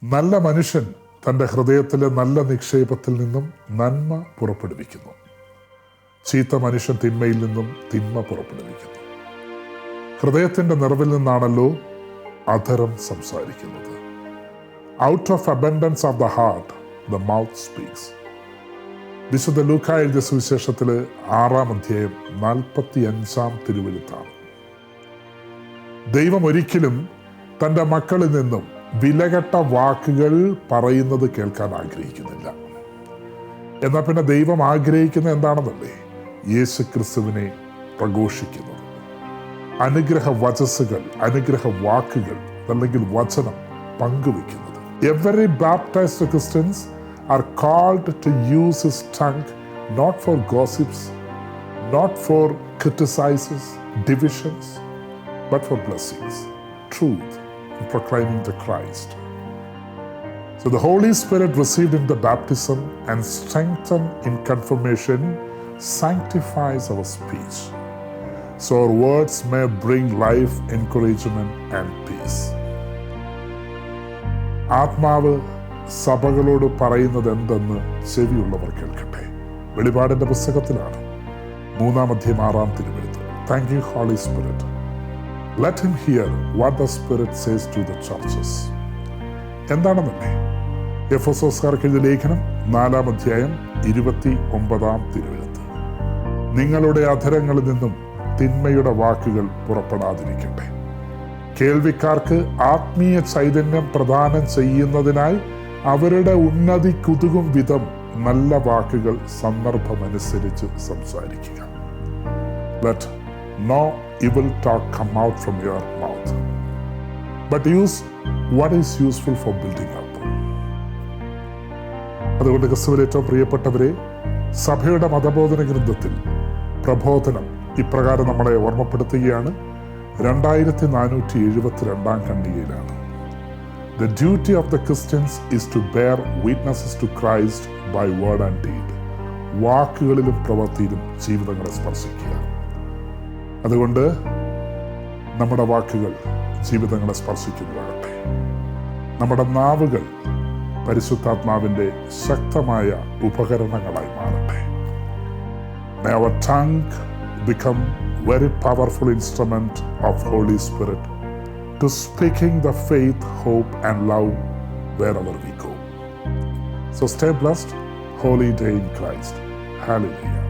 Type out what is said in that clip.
നല്ല മനുഷ്യൻ തൻ്റെ ഹൃദയത്തിലെ നല്ല നിക്ഷേപത്തിൽ നിന്നും നന്മ പുറപ്പെടുവിക്കുന്നു. ചീത്ത മനുഷ്യൻ തിന്മയിൽ നിന്നും തിന്മ പുറപ്പെടുവിക്കുന്നു. ഹൃദയത്തിൻ്റെ നിറവിൽ നിന്നാണല്ലോ അധരം സംസാരിക്കുന്നത്. Out of abundance of the heart the mouth speaks. വിശുദ്ധ ലൂക്കാ എഴുതിയ സുവിശേഷത്തിൽ 6-ാം അധ്യായം 45-ാം തിരുവെഴുത്താണ്. ദൈവം ഒരിക്കലും തൻ്റെ മക്കളിൽ നിന്നും വിലകെട്ട വാക്കുകൾ പറയുന്നത് കേൾക്കാൻ ആഗ്രഹിക്കുന്നില്ല. എന്നാൽ പിന്നെ ദൈവം ആഗ്രഹിക്കുന്നത് എന്താണെന്നല്ലേ? യേശു ക്രിസ്തുവിനെ പ്രഘോഷിക്കുന്നത്, അനുഗ്രഹ വചസ്സുകൾ, അനുഗ്രഹ വാക്കുകൾ അല്ലെങ്കിൽ വചനം പങ്കുവെക്കുന്നത്. Every baptised Christians are called to use his tongue not for gossips, not for criticizes, divisions, but for blessings, truth, and proclaiming the Christ. So the Holy Spirit received in the baptism and strengthened in confirmation sanctifies our speech, so our words may bring life, encouragement, and peace. ആത്മാവ് സഭകളോട് പറയുന്നത് എന്തെന്ന് ചെവിയുള്ളവർ കേൾക്കട്ടെ. വെളിപാടിന്റെ പുസ്തകത്തിലാണ് 3-ാം അധ്യായം 6-ാം തിരുവെഴുത്ത്. Thank you holy spirit. Let him hear what the spirit says to the churches. എന്താണെന്നല്ലേ? എഫെസോസ്കാർക്ക് എഴുതിയ ലേഖനം 4-ാം അധ്യായം 29-ാം തിരുവെഴുത്ത്. നിങ്ങളുടെ അധരങ്ങളിൽ നിന്നും തിന്മയുടെ വാക്കുകൾ പുറപ്പെടാതിരിക്കട്ടെ. കേൾവിക്കാർക്ക് ആത്മീയ ചൈതന്യം പ്രദാനം ചെയ്യുന്നതിനായി അവരുടെ ഉന്നതി കുതുകും വിധം നല്ല വാക്കുകൾ സന്ദർഭമനുസരിച്ച് സംസാരിക്കുക. Let no evil talk come out from your mouth, but use what is useful for building up. അതുകൊണ്ട് ക്രിസ്തുവിൽ ഏറ്റവും പ്രിയപ്പെട്ടവരെ, സഭയുടെ മതബോധന ഗ്രന്ഥത്തിൽ പ്രബോധനം ഇപ്രകാരം നമ്മളെ ഓർമ്മപ്പെടുത്തുകയാണ്. 2472-ാം ഖണ്ഡികയിലാണ്. The duty of the Christians is to bear witnesses to Christ by word and deed. വാക്കുകളിലും പ്രവൃത്തിയിലും ജീവിതങ്ങളെ സ്പർശിക്കുക. അതുകൊണ്ട് നമ്മുടെ വാക്കുകൾ ജീവിതങ്ങളെ സ്പർശിക്കുന്നതാകട്ടെ. നമ്മുടെ നാവുകൾ പരിശുദ്ധാത്മാവിൻ്റെ ശക്തമായ ഉപകരണങ്ങളായി മാറട്ടെ. May our tongue become very powerful instrument of Holy Spirit to speaking the faith, hope, and love wherever we go. So stay blessed, holy day in Christ. Hallelujah.